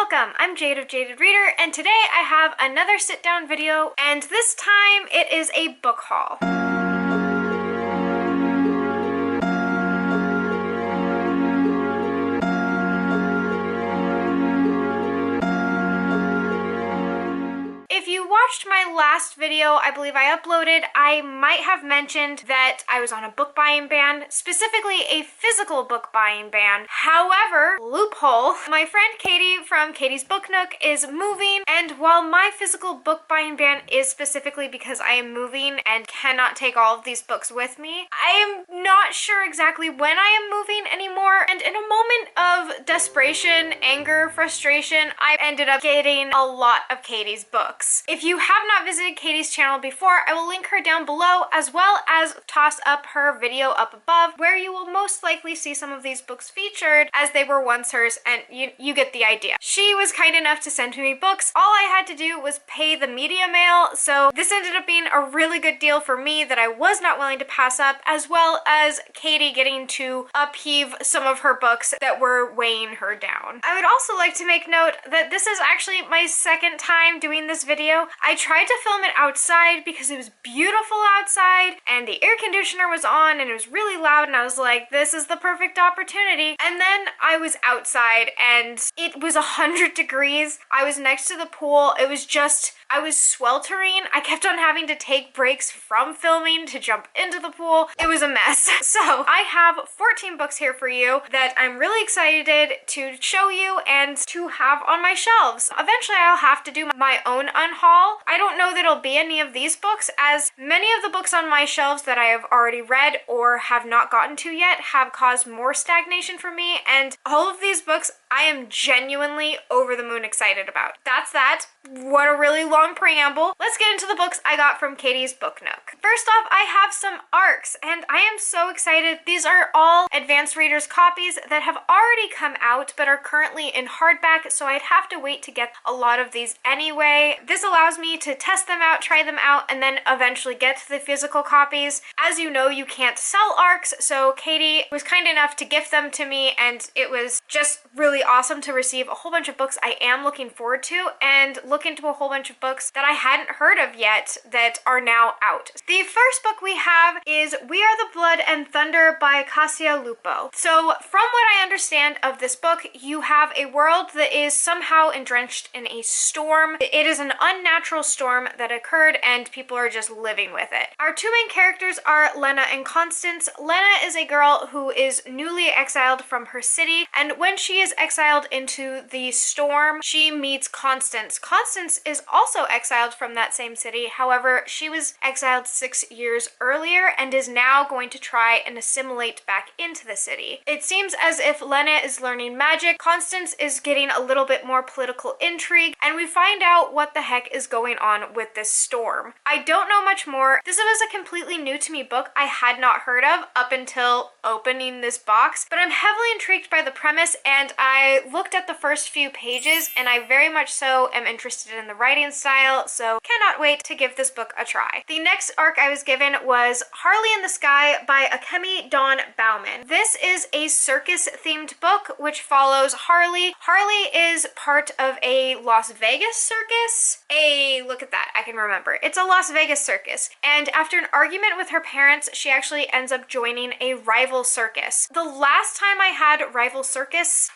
Welcome! I'm Jade of Jaded Reader, and today I have another sit-down video, and this time it is a book haul. If you watched my last video, I believe I uploaded, I might have mentioned that I was on a book buying ban, specifically a physical book buying ban. However, loophole, my friend Katie from Katie's Book Nook is moving, and while my physical book buying ban is specifically because I am moving and cannot take all of these books with me, I am not sure exactly when I am moving anymore, and in a moment of desperation, anger, frustration, I ended up getting a lot of Katie's books. If you have not visited Katie's channel before, I will link her down below, as well as toss up her video up above, where you will most likely see some of these books featured as they were once hers, and you get the idea. She was kind enough to send me books. All I had to do was pay the media mail, so this ended up being a really good deal for me that I was not willing to pass up, as well as Katie getting to upheave some of her books that were weighing her down. I would also like to make note that this is actually my second time doing this video. I tried to film it outside because it was beautiful outside and the air conditioner was on and it was really loud, and I was like, this is the perfect opportunity. And then I was outside and it was 100 degrees. I was next to the pool. It was just, I was sweltering. I kept on having to take breaks from filming to jump into the pool. It was a mess. So I have 14 books here for you that I'm really excited to show you and to have on my shelves. Eventually I'll have to do my own unhaul. I don't know that it'll be any of these books, as many of the books on my shelves that I have already read or have not gotten to yet have caused more stagnation for me, and all of these books I am genuinely over the moon excited about. That's that. What a really long preamble. Let's get into the books I got from Katie's Book Nook. First off, I have some ARCs, and I am so excited. These are all advanced readers copies that have already come out but are currently in hardback, so I'd have to wait to get a lot of these anyway. This allows me to test them out, try them out, and then eventually get to the physical copies. As you know, you can't sell ARCs, so Katie was kind enough to gift them to me, and it was just really awesome to receive a whole bunch of books I am looking forward to, and look into a whole bunch of books that I hadn't heard of yet that are now out. The first book we have is We Are the Blood and Thunder by Cassia Lupo. So from what I understand of this book, you have a world that is somehow drenched in a storm. It is an unnatural storm that occurred and people are just living with it. Our two main characters are Lena and Constance. Lena is a girl who is newly exiled from her city, and when she is exiled into the storm, she meets Constance. Constance is also exiled from that same city. However, she was exiled 6 years earlier and is now going to try and assimilate back into the city. It seems as if Lena is learning magic, Constance is getting a little bit more political intrigue, and we find out what the heck is going on with this storm. I don't know much more. This was a completely new to me book I had not heard of up until opening this box, but I'm heavily intrigued by the premise, and I looked at the first few pages and I very much so am interested in the writing style, so cannot wait to give this book a try. The next ARC I was given was Harley in the Sky by Akemi Dawn Bauman. This is a circus themed book which follows Harley. Harley is part of a Las Vegas circus. Look at that, I can remember. It's a Las Vegas circus, and after an argument with her parents, she actually ends up joining a rival circus. The last time I had rival circuses,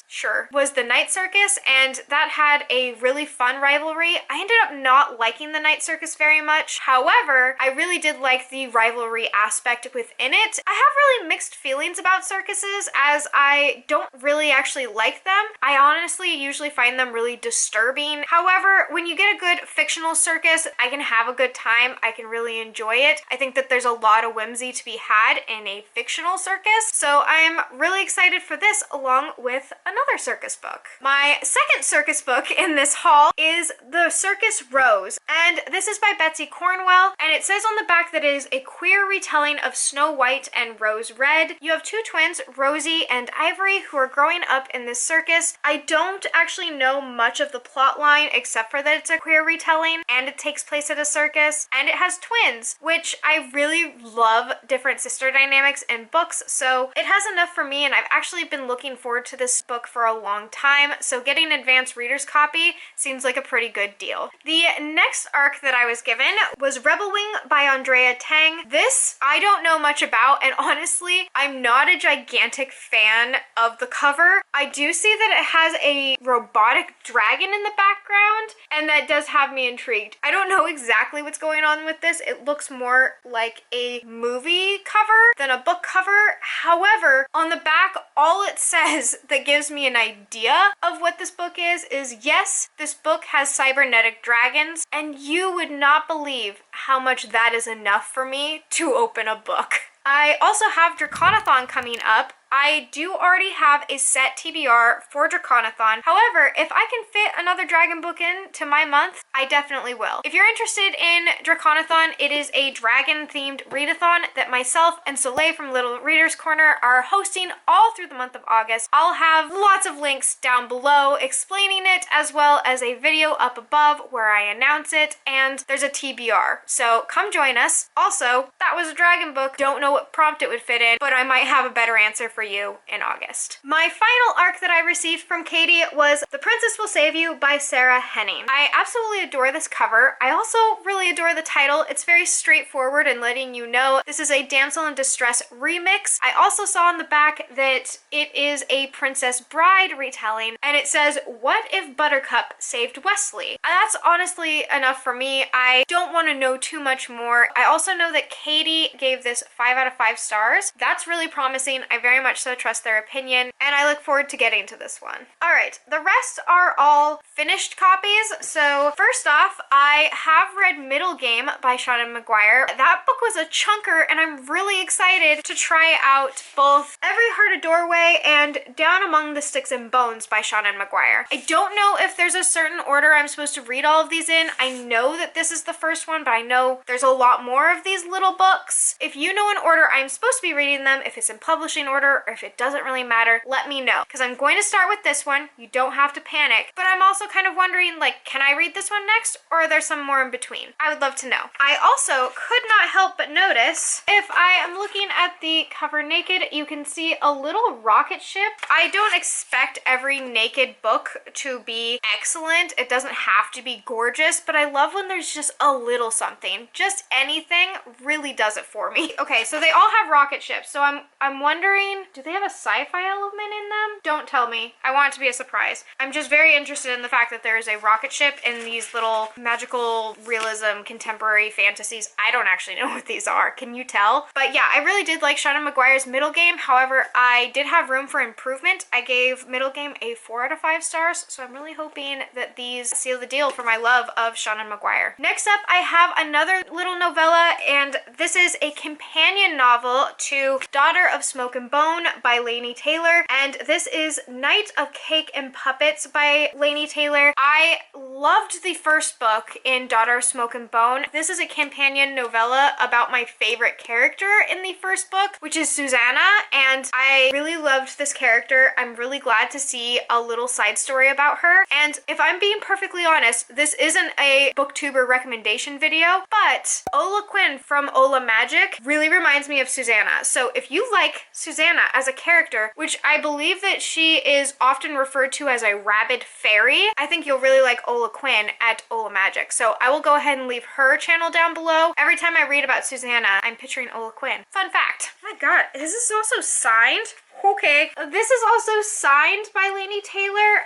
sure, was the night circus, and that had a really fun rivalry. I ended up not liking the night circus very much. However, I really did like the rivalry aspect within it. I have really mixed feelings about circuses, as I don't really actually like them. I honestly usually find them really disturbing. However, when you get a good fictional circus, I can have a good time. I can really enjoy it. I think that there's a lot of whimsy to be had in a fictional circus, so I'm really excited for this along with another circus book. My second circus book in this haul is The Circus Rose, and this is by Betsy Cornwell, and it says on the back that it is a queer retelling of Snow White and Rose Red. You have two twins, Rosie and Ivory, who are growing up in this circus. I don't actually know much of the plot line except for that it's a queer retelling and it takes place at a circus, and it has twins, which I really love different sister dynamics in books, so it has enough for me, and I've actually been been looking forward to this book for a long time, so getting an advanced reader's copy seems like a pretty good deal. The next arc that I was given was Rebelwing by Andrea Tang. This I don't know much about, and honestly, I'm not a gigantic fan of the cover. I do see that it has a robotic dragon in the background, and that does have me intrigued. I don't know exactly what's going on with this. It looks more like a movie cover than a book cover. However, on the back, all it says that gives me an idea of what this book is yes, this book has cybernetic dragons, and you would not believe how much that is enough for me to open a book. I also have DraconAthon coming up. I do already have a set TBR for DraconAthon. However, if I can fit another dragon book into my month, I definitely will. If you're interested in DraconAthon, it is a dragon-themed readathon that myself and Soleil from Little Readers Corner are hosting all through the month of August. I'll have lots of links down below explaining it, as well as a video up above where I announce it, and there's a TBR. So come join us. Also, that was a dragon book. Don't know what prompt it would fit in, but I might have a better answer for you in August. My final arc that I received from Katie was The Princess Will Save You by Sarah Henning. I absolutely adore this cover. I also really adore the title. It's very straightforward in letting you know this is a damsel in distress remix. I also saw on the back that it is a Princess Bride retelling, and it says, "What if Buttercup saved Wesley?" That's honestly enough for me. I don't want to know too much more. I also know that Katie gave this 5 out of 5 stars. That's really promising. I very much so trust their opinion, and I look forward to getting to this one. All right, the rest are all finished copies. So first off, I have read Middle Game by Seanan McGuire. That book was a chunker, and I'm really excited to try out both Every Heart a Doorway and Down Among the Sticks and Bones by Seanan McGuire. I don't know if there's a certain order I'm supposed to read all of these in. I know that this is the first one, but I know there's a lot more of these little books. If you know an order I'm supposed to be reading them, if it's in publishing order, or if it doesn't really matter, let me know. Because I'm going to start with this one. You don't have to panic. But I'm also kind of wondering, like, can I read this one next, or are there some more in between? I would love to know. I also could not help but notice, if I am looking at the cover naked, you can see a little rocket ship. I don't expect every naked book to be excellent. It doesn't have to be gorgeous, but I love when there's just a little something. Just anything really does it for me. Okay, so they all have rocket ships, so I'm wondering, do they have a sci-fi element in them? Don't tell me. I want it to be a surprise. I'm just very interested in the fact that there is a rocket ship in these little magical realism contemporary fantasies. I don't actually know what these are. Can you tell? But yeah, I really did like Seanan McGuire's Middle Game. However, I did have room for improvement. I gave Middle Game a 4 out of 5 stars, so I'm really hoping that these seal the deal for my love of Seanan McGuire. Next up, I have another little novella, and this is a companion novel to Daughter of Smoke and Bone by Laini Taylor, and this is Night of Cake and Puppets by Laini Taylor. I loved the first book in Daughter of Smoke and Bone. This is a companion novella about my favorite character in the first book, which is Susanna, and I really loved this character. I'm really glad to see a little side story about her, and if I'm being perfectly honest, this isn't a booktuber recommendation video, but Ola Quinn from Ola Magick really reminds me of Susanna. So if you like Susanna as a character, which I believe that she is often referred to as a rabid fairy, I think you'll really like Ola Quinn at Ola Magick. So I will go ahead and leave her channel down below. Every time I read about Susanna, I'm picturing Ola Quinn. Fun fact. Oh my god, is this also signed? Okay. This is also signed by Laini Taylor.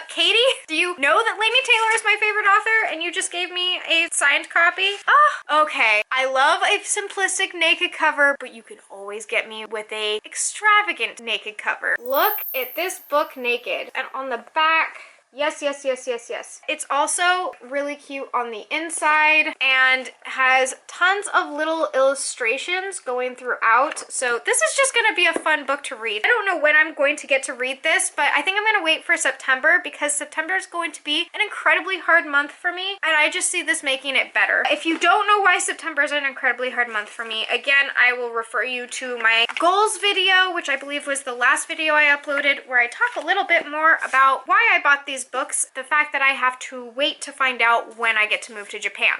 Katie, do you know that Laini Taylor is my favorite author and you just gave me a signed copy? Ah, okay. I love a simplistic naked cover, but you can always get me with a extravagant naked cover. Look at this book naked, and on the back, yes, yes, yes, yes, yes. It's also really cute on the inside and has tons of little illustrations going throughout. So this is just going to be a fun book to read. I don't know when I'm going to get to read this, but I think I'm going to wait for September because September is going to be an incredibly hard month for me, and I just see this making it better. If you don't know why September is an incredibly hard month for me, again, I will refer you to my goals video, which I believe was the last video I uploaded, where I talk a little bit more about why I bought these books, the fact that I have to wait to find out when I get to move to Japan.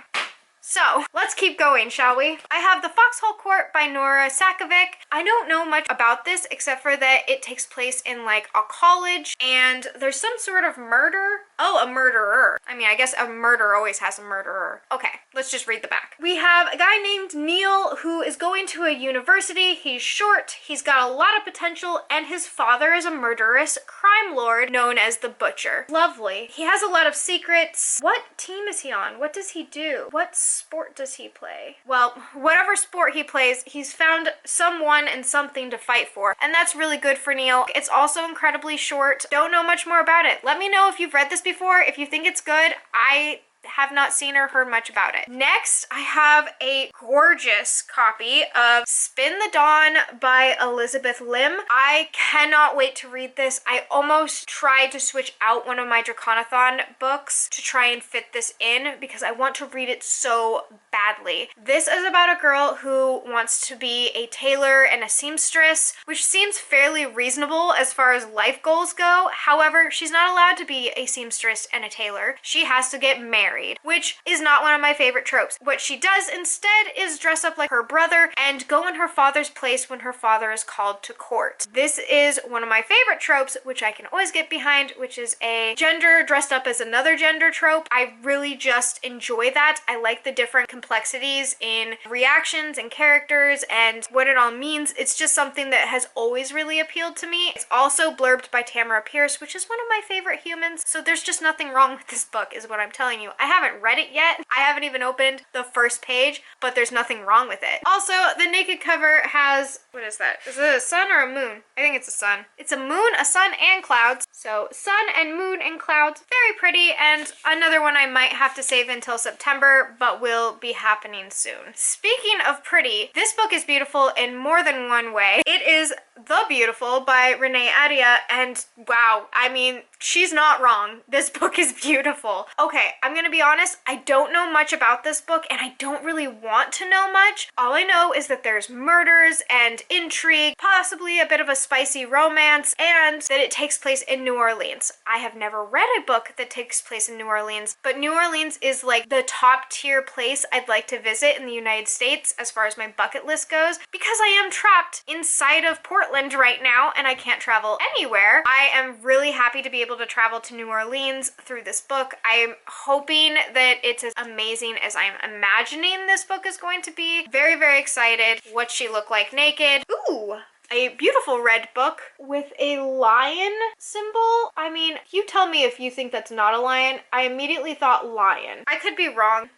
So let's keep going, shall we? I have The Foxhole Court by Nora Sakovic. I don't know much about this except for that it takes place in like a college and there's some sort of murder. Oh, a murderer. I mean, I guess a murderer always has a murderer. Okay, let's just read the back. We have a guy named Neil who is going to a university. He's short, he's got a lot of potential, and his father is a murderous crime lord known as the Butcher. Lovely. He has a lot of secrets. What team is he on? What does he do? What sport does he play? Well, whatever sport he plays, he's found someone and something to fight for, and that's really good for Neil. It's also incredibly short. Don't know much more about it. Let me know if you've read this before, if you think it's good. I have not seen or heard much about it. Next, I have a gorgeous copy of Spin the Dawn by Elizabeth Lim. I cannot wait to read this. I almost tried to switch out one of my DraconAthon books to try and fit this in because I want to read it so badly. This is about a girl who wants to be a tailor and a seamstress, which seems fairly reasonable as far as life goals go. However, she's not allowed to be a seamstress and a tailor. She has to get married, which is not one of my favorite tropes. What she does instead is dress up like her brother and go in her father's place when her father is called to court. This is one of my favorite tropes, which I can always get behind, which is a gender dressed up as another gender trope. I really just enjoy that. I like the different complexities in reactions and characters and what it all means. It's just something that has always really appealed to me. It's also blurbed by Tamara Pierce, which is one of my favorite humans, so there's just nothing wrong with this book is what I'm telling you. I haven't read it yet. I haven't even opened the first page, but there's nothing wrong with it. Also, the naked cover has, what is that? Is it a sun or a moon? I think it's a sun. It's a moon, a sun, and clouds. So sun and moon and clouds, very pretty, and another one I might have to save until September, but will be happening soon. Speaking of pretty, this book is beautiful in more than one way. It is The Beautiful by Renee Adia, and wow, I mean, she's not wrong. This book is beautiful. Okay, I'm gonna be honest, I don't know much about this book and I don't really want to know much. All I know is that there's murders and intrigue, possibly a bit of a spicy romance, and that it takes place in New Orleans. I have never read a book that takes place in New Orleans, but New Orleans is like the top tier place I'd like to visit in the United States as far as my bucket list goes, because I am trapped inside of Portland right now and I can't travel anywhere. I am really happy to be able to travel to New Orleans through this book. I'm hoping that it's as amazing as I'm imagining this book is going to be. Very, very excited. What's she look like naked? Ooh! A beautiful red book with a lion symbol. I mean, you tell me if you think that's not a lion. I immediately thought lion. I could be wrong.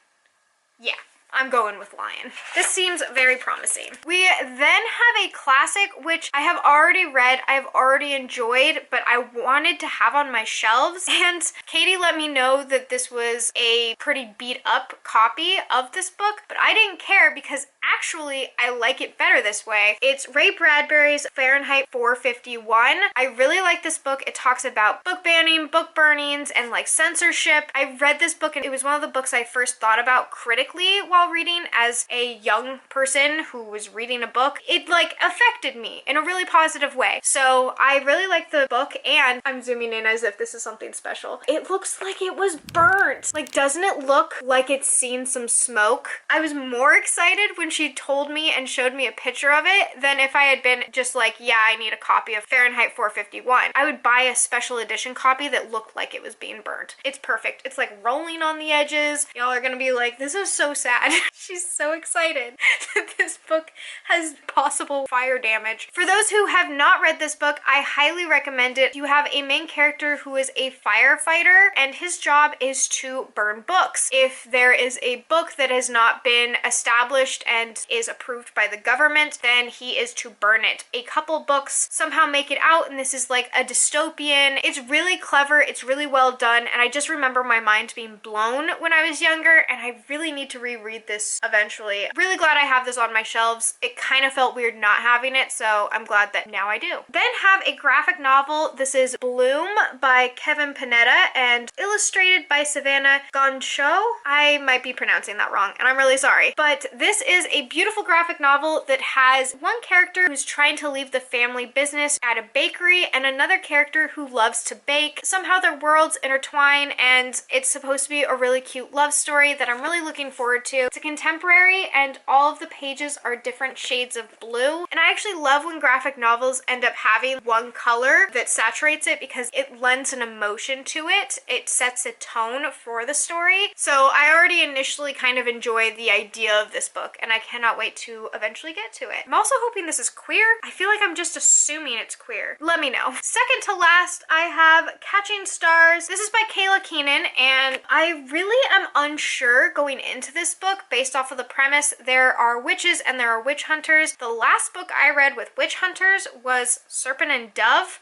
Yeah. I'm going with lion. This seems very promising. We then have a classic, which I have already read, I've already enjoyed, but I wanted to have on my shelves. And Katie let me know that this was a pretty beat up copy of this book, but I didn't care because actually I like it better this way. It's Ray Bradbury's Fahrenheit 451. I really like this book. It talks about book banning, book burnings, and like censorship. I read this book and it was one of the books I first thought about critically while reading as a young person who was reading a book. It like affected me in a really positive way. So I really like the book, and I'm zooming in as if this is something special. It looks like it was burnt. Like, doesn't it look like it's seen some smoke? I was more excited when she told me and showed me a picture of it than if I had been just like, yeah, I need a copy of Fahrenheit 451. I would buy a special edition copy that looked like it was being burnt. It's perfect. It's like rolling on the edges. Y'all are gonna be like, this is so sad. She's so excited that this book has possible fire damage. For those who have not read this book, I highly recommend it. You have a main character who is a firefighter, and his job is to burn books. If there is a book that has not been established and is approved by the government, then he is to burn it. A couple books somehow make it out, and this is like a dystopian. It's really clever, it's really well done, and I just remember my mind being blown when I was younger, and I really need to reread this eventually. Really glad I have this on my shelves. It kind of felt weird not having it, so I'm glad that now I do. Then have a graphic novel. This is Bloom by Kevin Panetta and illustrated by Savannah Goncho. I might be pronouncing that wrong, and I'm really sorry. But this is a beautiful graphic novel that has one character who's trying to leave the family business at a bakery and another character who loves to bake. Somehow their worlds intertwine and it's supposed to be a really cute love story that I'm really looking forward to. It's a contemporary and all of the pages are different shades of blue. And I actually love when graphic novels end up having one color that saturates it because it lends an emotion to it. It sets a tone for the story. So I already initially kind of enjoy the idea of this book and I cannot wait to eventually get to it. I'm also hoping this is queer. I feel like I'm just assuming it's queer. Let me know. Second to last, I have Catching Stars. This is by Kayla Keenan and I really am unsure going into this book based off of the premise. There are witches and there are witch hunters. The last book I read with witch hunters was Serpent and Dove.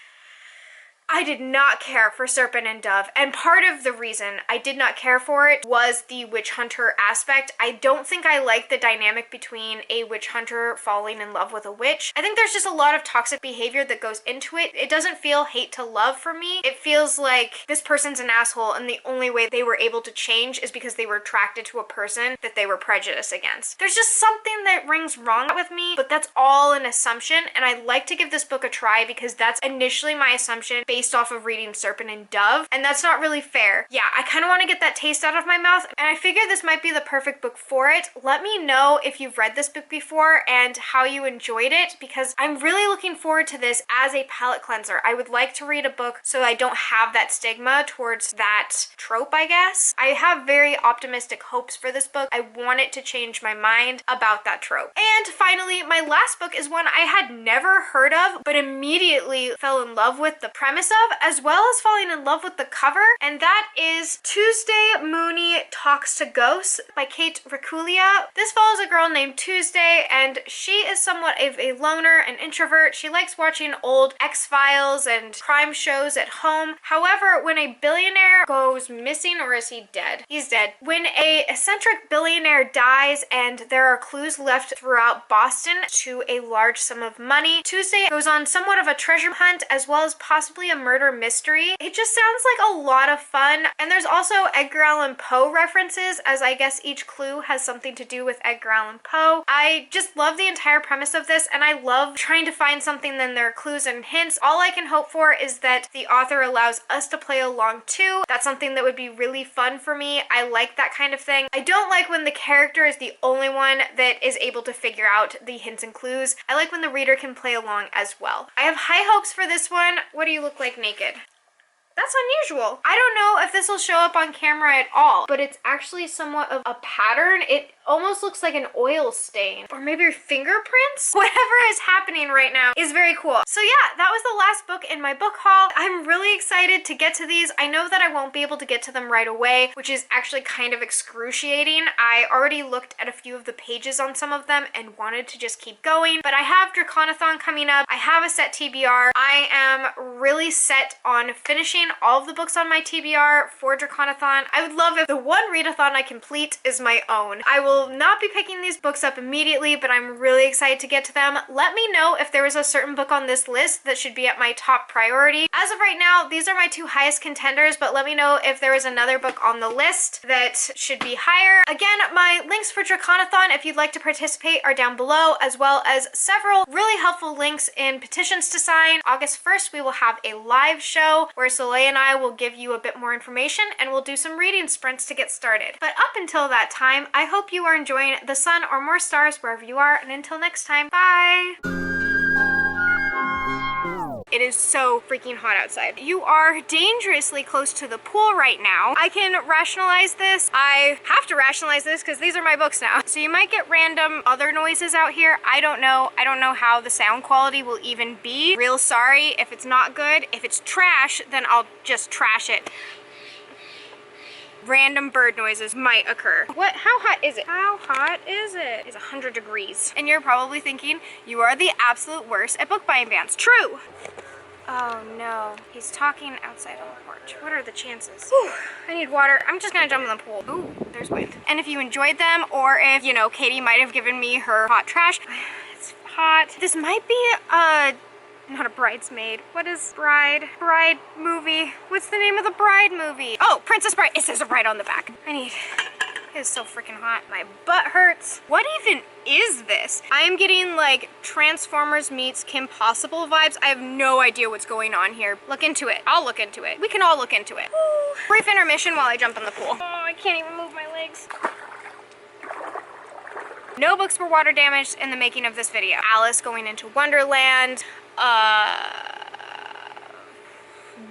I did not care for Serpent and Dove, and part of the reason I did not care for it was the witch hunter aspect. I don't think I like the dynamic between a witch hunter falling in love with a witch. I think there's just a lot of toxic behavior that goes into it. It doesn't feel hate to love for me. It feels like this person's an asshole and the only way they were able to change is because they were attracted to a person that they were prejudiced against. There's just something that rings wrong with me, but that's all an assumption, and I like to give this book a try because that's initially my assumption based off of reading Serpent and Dove, and that's not really fair. Yeah, I kind of want to get that taste out of my mouth, and I figure this might be the perfect book for it. Let me know if you've read this book before and how you enjoyed it, because I'm really looking forward to this as a palate cleanser. I would like to read a book so I don't have that stigma towards that trope, I guess. I have very optimistic hopes for this book. I want it to change my mind about that trope. And finally, my last book is one I had never heard of, but immediately fell in love with the premise of, as well as falling in love with the cover, and that is Tuesday Mooney Talks to Ghosts by Kate Reculia. This follows a girl named Tuesday, and she is somewhat of a loner, an introvert. She likes watching old X-Files and crime shows at home. However, when a billionaire goes missing, or is he dead? He's dead. When a eccentric billionaire dies and there are clues left throughout Boston to a large sum of money, Tuesday goes on somewhat of a treasure hunt as well as possibly a murder mystery. It just sounds like a lot of fun, and there's also Edgar Allan Poe references, as I guess each clue has something to do with Edgar Allan Poe. I just love the entire premise of this, and I love trying to find something then there are clues and hints. All I can hope for is that the author allows us to play along too. That's something that would be really fun for me. I like that kind of thing. I don't like when the character is the only one that is able to figure out the hints and clues. I like when the reader can play along as well. I have high hopes for this one. What do you look like naked? That's unusual. I don't know if this will show up on camera at all, but it's actually somewhat of a pattern. It almost looks like an oil stain, or maybe your fingerprints. Whatever is happening right now is very cool. So yeah, that was the last book in my book haul. I'm really excited to get to these. I know that I won't be able to get to them right away, which is actually kind of excruciating. I already looked at a few of the pages on some of them and wanted to just keep going, but I have DraconAthon coming up. I have a set TBR. I am really set on finishing all of the books on my TBR for DraconAthon. I would love if the one readathon I complete is my own. I will not be picking these books up immediately, but I'm really excited to get to them. Let me know if there was a certain book on this list that should be at my top priority. As of right now, these are my two highest contenders, but let me know if there is another book on the list that should be higher. Again, my links for DraconAthon, if you'd like to participate, are down below, as well as several really helpful links in petitions to sign. August 1st, we will have a live show where Soleil and I will give you a bit more information and we'll do some reading sprints to get started. But up until that time, I hope you are enjoying the sun or more stars wherever you are, and until next time, bye! It is so freaking hot outside. You are dangerously close to the pool right now. I can rationalize this. I have to rationalize this because these are my books now. So you might get random other noises out here. I don't know. I don't know how the sound quality will even be. Real sorry if it's not good. If it's trash, then I'll just trash it. Random bird noises might occur. What? How hot is it? How hot is it? It's 100 degrees. And you're probably thinking, you are the absolute worst at book buying bans. True! Oh no, he's talking outside on the porch. What are the chances? Whew, I need water. I'm just gonna jump in the pool. Ooh, there's wind. And if you enjoyed them, or if, you know, Katie might have given me her hot trash, it's hot. This might be not a bridesmaid. What is bride movie? What's the name of the bride movie? Oh, Princess Bride. It says it right on the back. I It's so freaking hot. My butt hurts. What even is this? I am getting like Transformers meets Kim Possible vibes. I have no idea what's going on here. Look into it. I'll look into it. We can all look into it. Ooh. Brief intermission while I jump in the pool. Oh, I can't even move my legs. No books were water damaged in the making of this video. Alice going into Wonderland.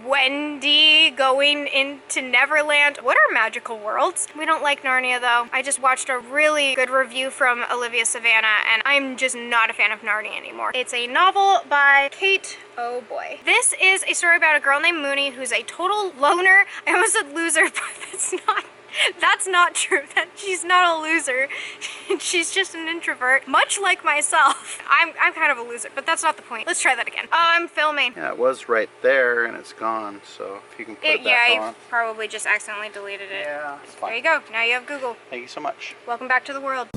Wendy going into Neverland. What are magical worlds? We don't like Narnia though. I just watched a really good review from Olivia Savannah and I'm just not a fan of Narnia anymore. It's a novel by Kate. Oh boy. This is a story about a girl named Mooney who's a total loner. I almost said loser, but that's not true. She's not a loser. She's just an introvert, much like myself. I'm kind of a loser, but that's not the point. Let's try that again. I'm filming. Yeah, it was right there and it's gone, so if you can put it back on. Yeah, you probably just accidentally deleted it. Yeah, it's fine. There you go. Now you have Google. Thank you so much. Welcome back to the world.